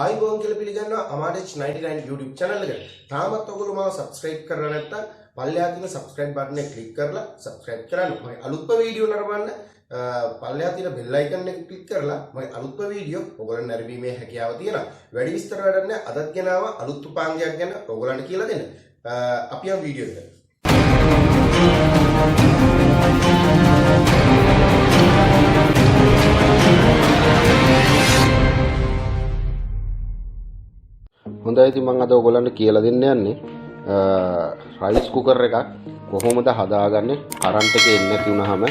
ආයිබෝන් කියලා පිළිගන්නවා Amarich99 YouTube channel එකට. තාමත් ඔයගොල්ලෝ මාව subscribe කරලා නැත්නම් පල්ලෙහා තියෙන subscribe button එක click කරලා subscribe කරන්න. මම අලුත්ම වීඩියෝ නරඹන්න පල්ලෙහා තියෙන bell icon එක click කරලා මම අලුත්ම වීඩියෝ ඔයගොල්ලන් නැරඹීමේ හැකියාව තියෙනවා. වැඩි විස්තර වැඩක් නැහැ. අදත් ගෙනාව අලුත් උපාංගයක් ගැන ඔයගොල්ලන්ට කියලා දෙන්න. අපි යමු වීඩියෝ එකට. හොඳයි ඉතින් මම අද ඔයගොල්ලන්ට කියලා දෙන්න යන්නේ රයිස් කුකර් එකක් කොහොමද හදාගන්නේ කරන්ට් එකේ එන්නේ නැති වුනහම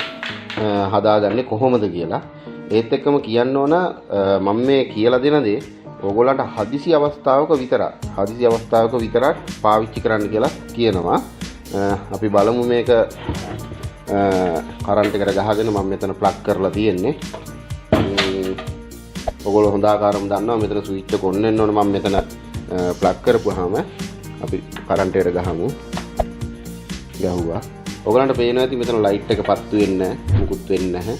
හදාගන්නේ කොහොමද කියලා. ඒත් එක්කම කියන්න ඕන මම මේ කියලා දෙන දේ ඔයගොල්ලන්ට හදිසි අවස්ථාවක විතරක් පාවිච්චි කරන්න කියලා කියනවා. අපි බලමු මේක කරන්ට් එකට ගහගෙන මම මෙතන ප්ලග් කරලා තියෙන්නේ. ඔයගොල්ලෝ හොඳ ආකාරව දන්නවා මෙතන ස්විච් එක ඔන් වෙන්න ඕන. මම මෙතන ප්ලග් කරපුවාම අපි කරන්ට් එකට ගහමු. ගහුවා. ඔයගලන්ට පේනවා ඇති මෙතන ලයිට් එක පත්තු වෙන්නේ නැහැ. මුකුත් වෙන්නේ නැහැ.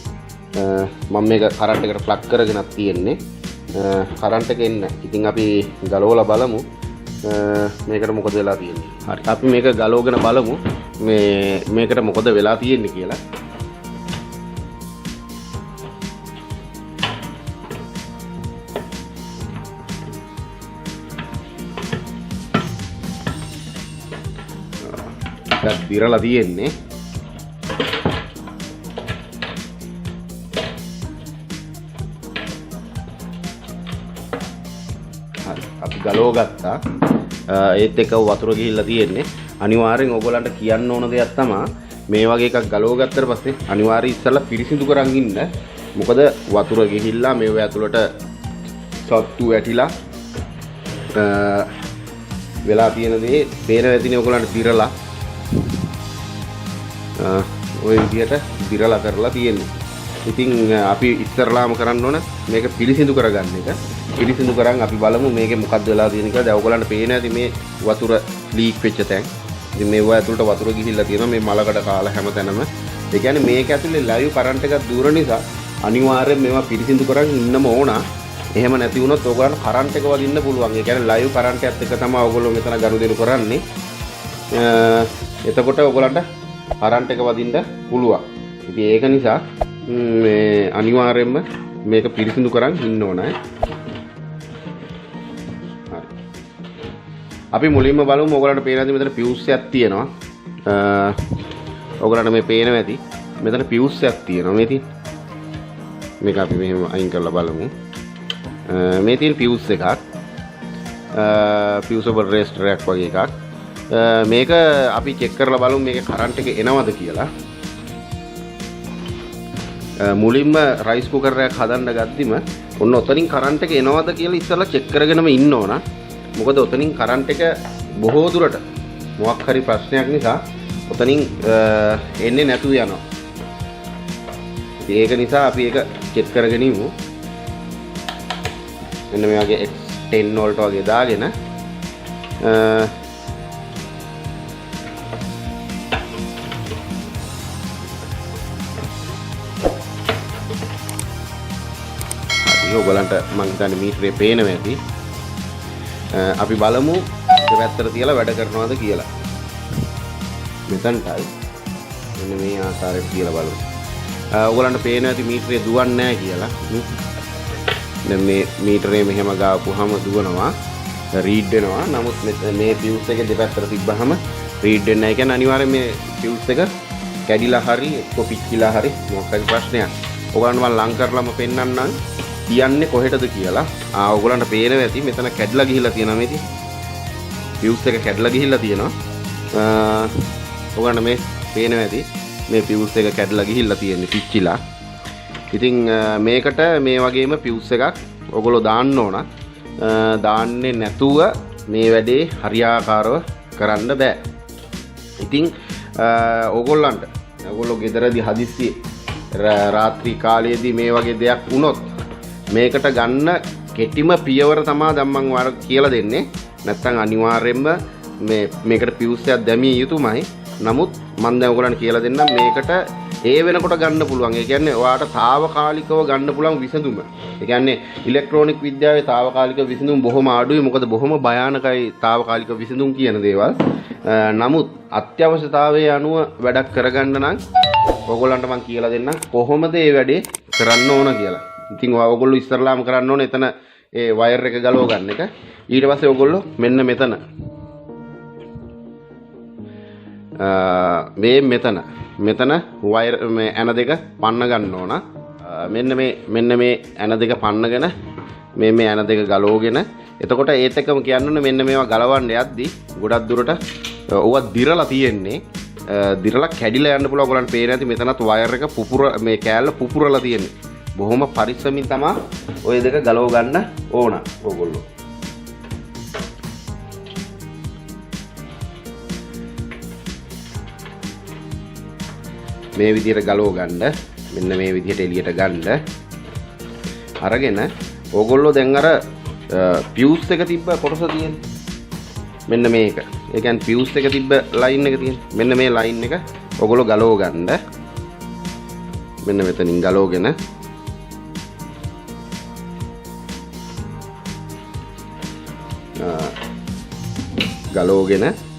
මම මේක කරන්ට් එකට ප්ලග් කරගෙනත් තියෙන්නේ. කරන්ට් එක එන්නේ. ඉතින් අපි ගලවලා බලමු මේකට මොකද වෙලා තියෙන්නේ. හරි. අපි මේක ගලවගෙන බලමු මේකට මොකද වෙලා තියෙන්නේ කියලා. දිරලා තියෙන්නේ. හරි අපි ගලව ගත්තා. ඒත් එක වතුර ගිහිල්ලා තියෙන්නේ. අනිවාර්යෙන් ඔයගොල්ලන්ට කියන්න ඕන දෙයක් තමයි මේ වගේ එකක් ගලව ගත්තට පස්සේ අනිවාර්යයෙන් ඉස්සලා පිරිසිදු කරන් ඉන්න. මොකද වතුර ගිහිල්ලා මේව ඇතුළට සත්තු වැටිලා වෙලා තියෙන දේ පේන වෙතිනේ ඔයගොල්ලන්ට දිරලා ඔය විදියට දිරලා කරලා තියෙන්නේ. ඉතින් අපි ඉස්සරලාම කරන්න ඕන මේක පිළිසිඳු කරගන්න එක. පිළිසිඳු කරන් අපි බලමු මේකේ මොකක්ද වෙලා තියෙන්නේ කියලා. දැන් ඔයගොල්ලන්ට පේන ඇති මේ වතුර ලීක් වෙච්ච තැන්. ඉතින් මේව ඇතුළට වතුර ගිහිල්ලා තියෙනවා මේ මලකඩ කාලා හැමතැනම. ඒ කියන්නේ මේක ඇතුලේ ලයිව් කරන්ට් එකක් දුර නිසා අනිවාර්යෙන් මේවා පිළිසිඳු කරන් ඉන්නම ඕන. එහෙම නැති වුණොත් ඔයගොල්ලන්ට කරන්ට් එක වදින්න පුළුවන්. ඒ කියන්නේ ලයිව් කරන්ට් එකත් එක්ක තමයි ඔයගොල්ලෝ මෙතන ගනුදෙනු කරන්නේ. එතකොට ඔයගොල්ලන්ට කරන්ට් එක වදින්න පුළුවන්. ඉතින් ඒක නිසා මේ අනිවාර්යයෙන්ම මේක පිරිසිදු කරන් ඉන්න ඕනේ. හරි. අපි මුලින්ම බලමු ඔයගලන්ට පේනවාද මෙතන පියුස් එකක් තියෙනවා. ඔයගලන්ට මේ පේනවා ඇති. මෙතන පියුස් එකක් තියෙනවා මේ තියෙන. මේක අපි මෙහෙම අයින් කරලා බලමු. මේ තියෙන පියුස් එකක්. පියුසබල් රෙසිස්ටර් එකක් වගේ එකක්. මේක අපි චෙක් කරලා බලමු මේකේ කරන්ට් එක එනවද කියලා. මුලින්ම රයිස් කුකර් එකක් හදන්න ගත්තීම ඔන්න ඔතනින් කරන්ට් එක එනවද කියලා ඉස්සෙල්ලා චෙක් කරගෙනම ඉන්න ඕන. මොකද ඔතනින් කරන්ට් එක බොහෝ දුරට මොකක් හරි ප්‍රශ්නයක් නිසා ඔතනින් එන්නේ නැතුව යනවා. ඒක නිසා අපි ඒක චෙක් කරගෙන ඉමු. මෙන්න මේ වගේ X10 වලට වගේ දාගෙන ඔයගලන්ට මම හිතන්නේ මීටරේ පේනවා ඇති. අපි බලමු දෙපැත්තට තියලා වැඩ කරනවද කියලා. මෙතනටයි මෙන්න මේ ආකාරයට තියලා බලමු. ඔයගලන්ට පේනවා ඇති මීටරේ දුවන්නේ නැහැ කියලා. දැන් මේ මීටරේ මෙහෙම ගාපුවාම දුවනවා. රීඩ් වෙනවා. නමුත් මේ ෆියුස් එකේ දෙපැත්තට තිබ්බහම රීඩ් වෙන්නේ නැහැ. කියන්නේ අනිවාර්යයෙන් මේ ෆියුස් එක කැඩිලා හරි එක්ක පිච්චිලා හරි මොකක් හරි ප්‍රශ්නයක්. ඔයගලන්ට මම ලං කරලාම පෙන්නන්නම්. කියන්නේ කොහෙටද කියලා. ඔයගොල්ලන්ට පේනවා ඇති මෙතන කැඩලා ගිහිල්ලා තියෙනවා මේක. ෆියුස් එක කැඩලා ගිහිල්ලා තියෙනවා. ඔයගොල්ලන්ට මේ පේනවා ඇති මේ ෆියුස් එක කැඩලා ගිහිල්ලා තියෙන්නේ පිච්චිලා. ඉතින් මේකට මේ වගේම ෆියුස් එකක් ඔයගොල්ලෝ දාන්න ඕන. දාන්නේ නැතුව මේ වැඩේ හරියාකාරව කරන්න බෑ. ඉතින් ඔයගොල්ලෝ ගෙදරදී හදිස්සියේ රාත්‍රී කාලයේදී මේ වගේ දෙයක් වුණොත් මේකට ගන්න කෙටිම පියවර තමයි දැන් මම කියලා දෙන්නේ. නැත්නම් අනිවාර්යයෙන්ම මේකට ෆියුස් එකක් දැමිය යුතුමයි. නමුත් මම දැන් ඔයගොල්ලන්ට කියලා දෙන්නම් මේකට ඒ වෙනකොට ගන්න පුළුවන්. ඒ කියන්නේ ඔයාට తాවකාලිකව ගන්න පුළුවන් විසඳුම. ඒ කියන්නේ ඉලෙක්ට්‍රොනික විද්‍යාවේ తాවකාලික විසඳුම් බොහොම අඩුයි. මොකද බොහොම භයානකයි తాවකාලික විසඳුම් කියන දේවල්. නමුත් අත්‍යවශ්‍යතාවයේ අනුව වැඩක් කරගන්න නම් ඔයගොල්ලන්ට මම කියලා දෙන්නම් කොහොමද මේ වැඩේ කරන්න ඕන කියලා. ඉතින් ඔයගොල්ලෝ ඉස්සරලාම කරන්න ඕනේ එතන ඒ වයර් එක ගලව ගන්න එක. ඊට පස්සේ ඔයගොල්ලෝ මෙන්න මෙතන මෙතන වයර් මේ ඇන දෙක පන්න ගන්න ඕන. මෙන්න මේ ඇන දෙක පන්නගෙන මේ ඇන දෙක ගලවගෙන එතකොට ඒත් එක්කම කියන්න මෙන්න මේවා ගලවන්න යද්දි ගොඩක් දුරට ඕවා දිරලා තියෙන්නේ. දිරලා කැඩිලා යන්න පුළුවන්. ඔයගොල්ලන්ට පේන්නේ නැති මෙතනත් වයර් එක මේ කෑල්ල පුපුරලා තියෙන්නේ. බොහොම පරිස්සමින් තමයි ওই දෙක ගලව ගන්න ඕන ඕගොල්ලෝ. මේ විදිහට ගලව ගන්න. මෙන්න මේ විදිහට එළියට ගන්න. අරගෙන ඕගොල්ලෝ දැන් අර පියුස් එක තිබ්බ කොටස තියෙන්නේ. මෙන්න මේක. ඒ කියන්නේ පියුස් එක තිබ්බ ලයින් එක තියෙන්නේ. මෙන්න මේ ලයින් එක ඕගොල්ලෝ ගලව ගන්න. මෙන්න මෙතනින් ගලවගෙන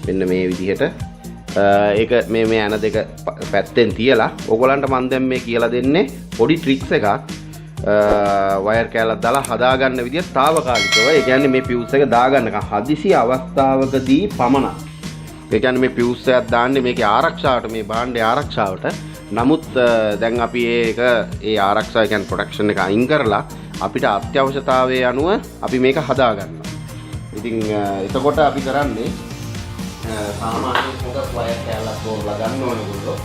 මෙන්න මේ විදිහට ඒක මේ ඇන දෙක පැත්තෙන් තියලා ඕගොල්ලන්ට මම දැන් මේ කියලා දෙන්නේ පොඩි ට්‍රික්ස් එකක්. වයර් කෑල්ලක් දාලා හදාගන්න විදිය తాවකාලිකව. ඒ කියන්නේ මේ පියුස් එක දාගන්නකම් හදිසි අවස්ථාවකදී පමණක්. ඒ කියන්නේ මේ පියුස් එකක් දාන්නේ මේකේ ආරක්ෂාවට, මේ භාණ්ඩයේ ආරක්ෂාවට. නමුත් දැන් අපි ඒ ආරක්ෂාව කියන්නේ ප්‍රොටෙක්ෂන් එක අයින් කරලා අපිට අත්‍යවශ්‍යතාවයේ අනුව අපි මේක හදාගන්නවා. ඉතින් එතකොට අපි කරන්නේ සාමාන්‍යයෙන් පොඩක් වයර් කෑල්ලක් තෝරලා ගන්න ඕනේ ගොල්ලෝ.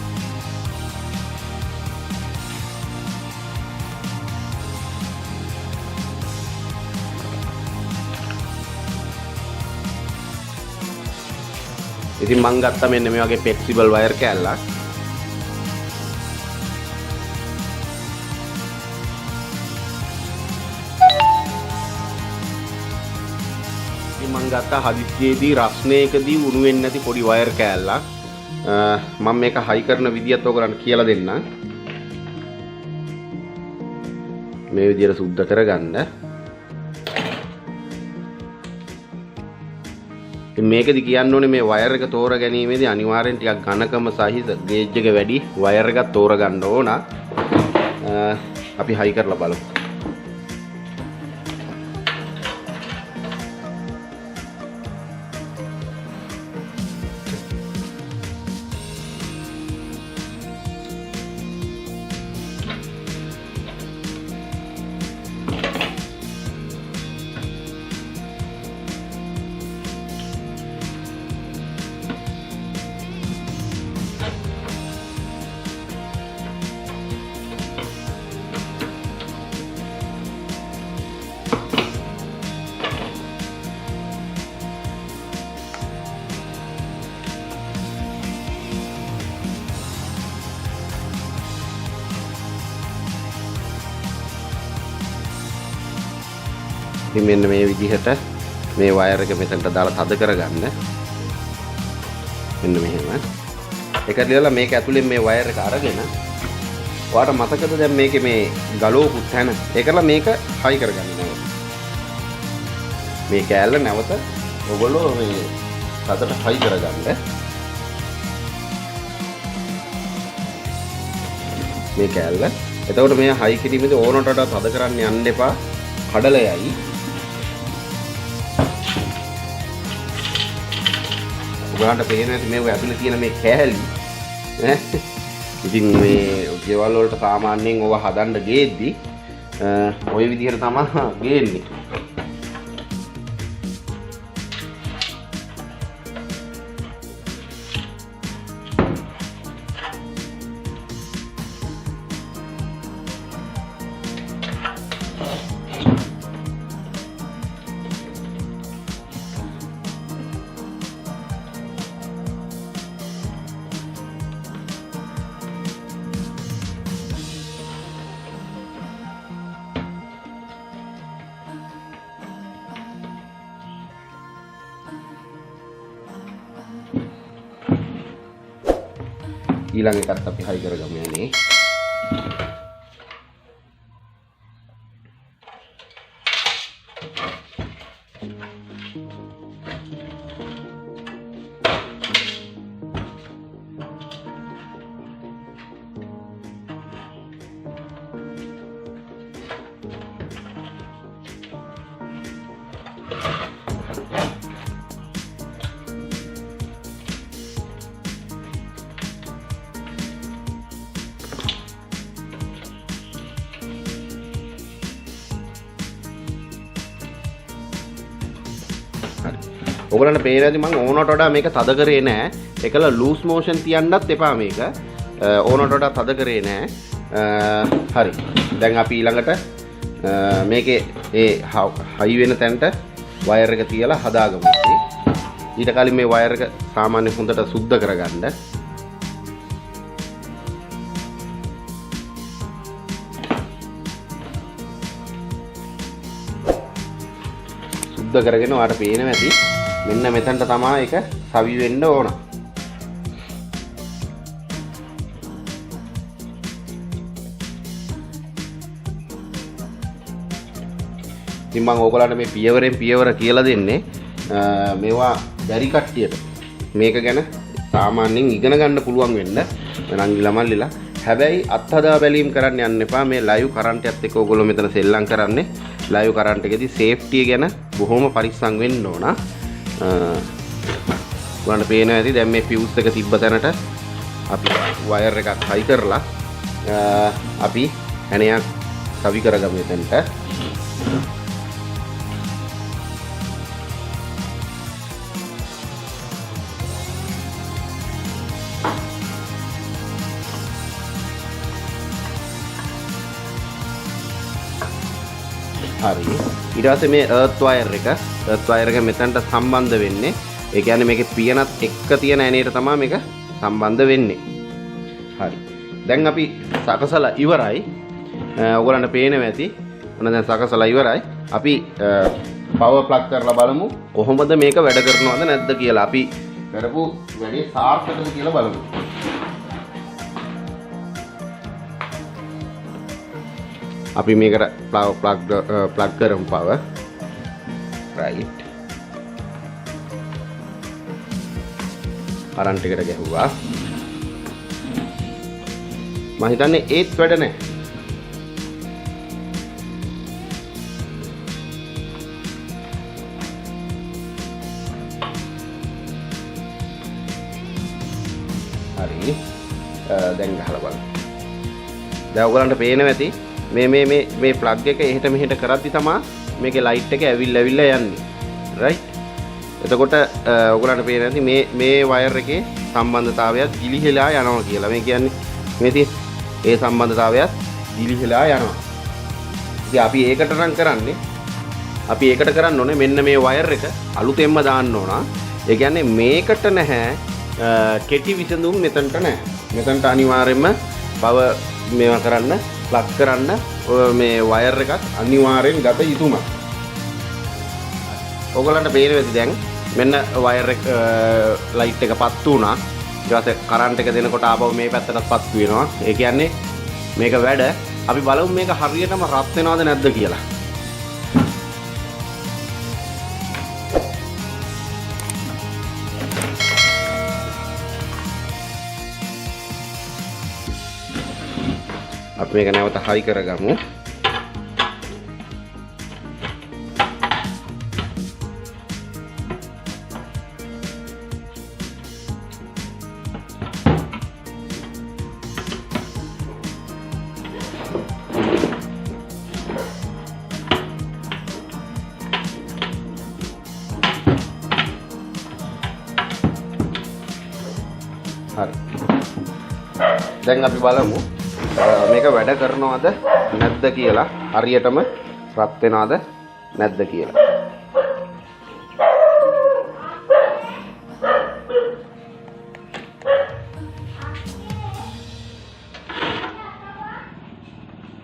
ඉතින් මං ගත්තා මෙන්න මේ වගේ ෆ්ලෙක්සිබල් වයර් කෑල්ලක්. මං ගත්තා හදිස්සියේදී රස්නයකදී උණු වෙන්නේ නැති පොඩි වයර් කෑල්ලක්. මම මේක හයි කරන විදියත් ඔයගලන්ට කියලා දෙන්නම්. මේ විදියට සුද්ධ කරගන්න. මේකෙදි කියන්න ඕනේ මේ වයර් එක තෝර ගැනීමේදී අනිවාර්යෙන් ටිකක් ඝනකම සහිත ගේජ් එක වැඩි වයර් එකක් තෝරගන්න ඕන. අපි හයි කරලා බලමු. මෙන්න මේ විදිහට මේ වයර් එක මෙතනට දාලා තද කරගන්න. මෙන්න මෙහෙම. ඒක දිහලා මේක ඇතුලෙන් මේ වයර් එක අරගෙන ඔයාට මතකද දැන් මේකේ මේ ගලවපු තැන ඒකලා මේක හයි කරගන්න නැවත. මේ කෑල්ල නැවත ඔයගොල්ලෝ මේ තදට හයි කරගන්න. මේ කෑල්ල. එතකොට මේ හයි කිරීමේදී ඕනට වඩා තද කරන්න යන්න එපා. කඩලයයි. ඔයාලට පේන්නේ නැති මේක ඇතුලේ තියෙන මේ කෑලි ඈ. ඉතින් මේ ගෙවල් වලට සාමාන්‍යයෙන් ඔව හදන්න ගේද්දි ওই විදිහට තමයි ගේන්නේ. ඊළඟ එකත් අපි හයි කරගමු යන්නේ. ඔයගලන්ට පේනවාද මම ඕනට වඩා මේක තද කරේ නෑ. ඒකල ලූස් මෝෂන් තියන්නත් එපා මේක. ඕනට වඩා තද කරේ නෑ. හරි. දැන් අපි ඊළඟට මේකේ ඒ හයි වෙන තැනට වයර් එක තියලා හදාගමු. ඊට කලින් මේ වයර් එක සාමාන්‍ය හොඳට සුද්ධ කරගන්න. සුද්ධ කරගෙන ඔයාලට පේනවා ඇති මෙන්න මෙතනට තමයි ඒක සවි වෙන්න ඕන. ඉතින් මම ඕගොල්ලන්ට මේ පියවරෙන් පියවර කියලා දෙන්නේ මේවා බැරි කට්ටියට මේක ගැන සාමාන්‍යයෙන් ඉගෙන ගන්න පුළුවන් වෙන්න නංගිලා මල්ලිලා. හැබැයි අත්හදා බැලීම් කරන්න යන්න එපා. මේ ලයිව් කරන්ට් එකත් එක්ක ඕගොල්ලෝ මෙතන සෙල්ලම් කරන්නේ. ලයිව් කරන්ට් එකේදී සේෆ්ටි ගැන බොහොම පරිස්සම් වෙන්න ඕන. ඔයාලට පේනවා ඇති දැන් මේ ෆියුස් එක තිබ්බ තැනට අපි වයර් එකක් හයි කරලා අපි ඇණයක් සවි කරගමු එතනට. හරි. ඊට පස්සේ මේ earth wire එක මෙතනට සම්බන්ධ වෙන්නේ. ඒ කියන්නේ මේකේ පියනත් එක්ක තියෙන ඇණයට තමයි මේක සම්බන්ධ වෙන්නේ. හරි. දැන් අපි සකසලා ඉවරයි. ඔයගොල්ලන්ට පේනවා ඇති. ඔන්න දැන් සකසලා ඉවරයි. අපි පවර් ප්ලග් කරලා බලමු කොහොමද මේක වැඩ කරනවද නැද්ද කියලා. අපි කරපු වැඩේ සාර්ථකද කියලා බලමු. අපි මේකට ප්ලග් කරමු power right කරන්ට් එකට ගැහුවා. මම හිතන්නේ ඒත් වැඩ නැහැ. හරි. දැන් ගහලා බලන්න. දැන් ඔයගලන්ට පේනවා ඇති මේ ප්ලග් එක එහෙට මෙහෙට කරද්දි තමයි මේකේ ලයිට් එක ඇවිල්ලා යන්නේ. රයිට්. එතකොට ඔයගලන්ට පේනවා ඇති මේ වයර් එකේ සම්බන්ධතාවයත් ගිලිහිලා යනවා කියලා. මේ කියන්නේ මේ තියෙන ඒ සම්බන්ධතාවයත් ගිලිහිලා යනවා. ඉතින් අපි ඒකට නම් කරන්නේ අපි ඒකට කරන්න ඕනේ මෙන්න මේ වයර් එක අලුතෙන්ම දාන්න ඕන. ඒ කියන්නේ මේකට නැහැ කෙටි විසඳුම් මෙතනට නැහැ. මෙතනට අනිවාර්යයෙන්ම පවර් මේවා කරන්න ප්ලග් කරන්න මේ වයර් එකක් අනිවාර්යෙන් ගත යුතුමයි. ඔයගලන්ට පේනවා ඇති දැන් මෙන්න වයර් එක ලයිට් එක පත්තු වුණා. ඊට පස්සේ කරන්ට් එක දෙනකොට ආපහු මේ පැත්තටත් පත්තු වෙනවා. ඒ කියන්නේ මේක වැඩ. අපි බලමු මේක හරියටම රත් වෙනවද නැද්ද කියලා. අපි මේක නැවත හයි කරගමු. හරි. දැන් අපි බලමු මේක වැඩ කරනවද නැද්ද කියලා. හරියටම රත් වෙනවද නැද්ද කියලා.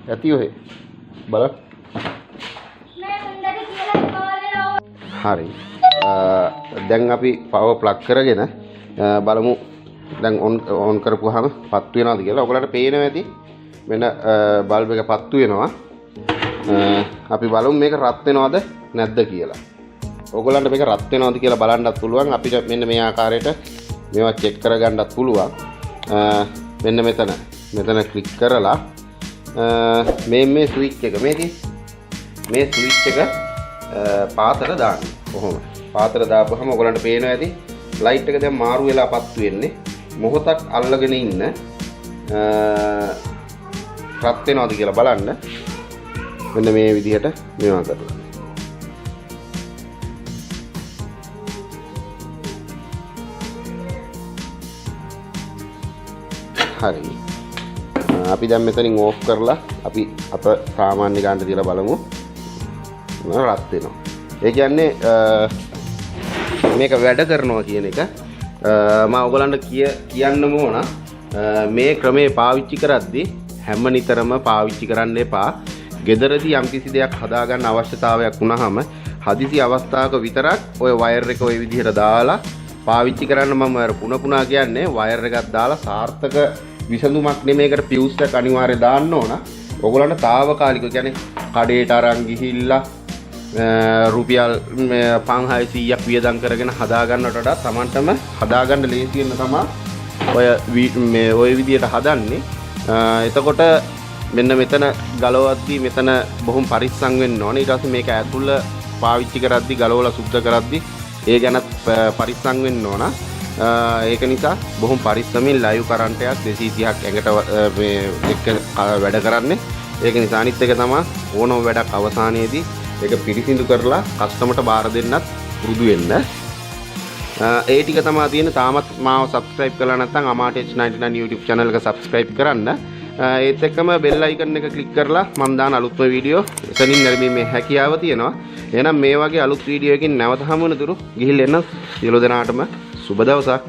ඇති ඔය බලන්න. හරි. දැන් අපි පවර් ප්ලග් කරගෙන බලමු දැන් ඔන් කරපුවාම පත්තු වෙනවද කියලා ඔයගලන්ට පේනවා ඇති. මෙන්න බල්බ් එක පත්තු වෙනවා. අපි බලමු මේක රත් වෙනවද නැද්ද කියලා. ඔයගලන්ට මේක රත් වෙනවද කියලා බලන්නත් පුළුවන්. අපිට මෙන්න මේ ආකාරයට මේවා චෙක් කරගන්නත් පුළුවන්. මෙන්න මෙතන ක්ලික් කරලා මේ ස්විච් එක මේ ස්විච් එක පාතට දාන්න. කොහොම පාතට දාපුවම ඔයගලන්ට පේනවා ඇති ලයිට් එක දැන් මාරු වෙලා පත්තු වෙන්නේ. මොහොතක් අල්ලගෙන ඉන්න රත් වෙනවද කියලා බලන්න. මෙන්න මේ විදිහට මේවා කරලා. හරි. අපි දැන් මෙතනින් ඕෆ් කරලා අපි අප සාමාන්‍ය ගානට තියලා බලමු. රත් වෙනවා. ඒ කියන්නේ මේක වැඩ කරනවා කියන එක මම ඔයගලන්ට කියන්නම ඕන. මේ ක්‍රමේ පාවිච්චි කරද්දී හැම නිතරම පාවිච්චි කරන්න එපා. ගෙදරදී යම්කිසි දෙයක් හදාගන්න අවශ්‍යතාවයක් වුණාම හදිසි අවස්ථාවක විතරක් ඔය වයර් එක ඔය විදිහට දාලා පාවිච්චි කරන්න මම පුන කියන්නේ වයර් එකක් දාලා සාර්ථක විසඳුමක් නෙමේකට ෆියුස් එක අනිවාර්යයෙන් දාන්න ඕන. ඔයගලන්ට తాවකාලිකව කියන්නේ කඩේට අරන් ගිහිල්ලා රුපියල් 500ක් වියදම් කරගෙන හදා ගන්නට වඩා Tamanටම හදාගන්න ලේසි වෙන තමයි ඔය විදියට හදන්නේ. එතකොට මෙන්න මෙතන ගලවද්දී මෙතන බොහොම පරිස්සම් වෙන්න ඕනේ. ඊට පස්සේ මේක ඇතුළ පාවිච්චි කරද්දී ගලවලා සුද්ධ කරද්දී ඒ ගැනත් පරිස්සම් වෙන්න ඕන. ඒක නිසා බොහොම පරිස්සමින් ලයිව් කරන්ට් එකක් 230ක් ඇඟට මේ එක්ක වැඩ කරන්නේ. ඒක නිසා අනිත් එක තමයි ඕනම වැඩක් අවසානයේදී ඒක පිරිසිදු කරලා කස්ටමර්ට බාර දෙන්නත් පුරුදු වෙන්න. ඒ ටික තමයි තියෙන්නේ. තාමත් මාව subscribe කරලා නැත්නම් Amatech99 YouTube channel එක subscribe කරන්න. ඒත් එක්කම bell icon එක click කරලා මම දාන අලුත්ම වීඩියෝ එතනින් නැරඹීමේ හැකියාව තියෙනවා. එහෙනම් මේ වගේ අලුත් වීඩියෝ එකකින් නැවත හමු වෙනතුරු ගිහිල්ලා එන්න සියලු දෙනාටම සුබ දවසක්.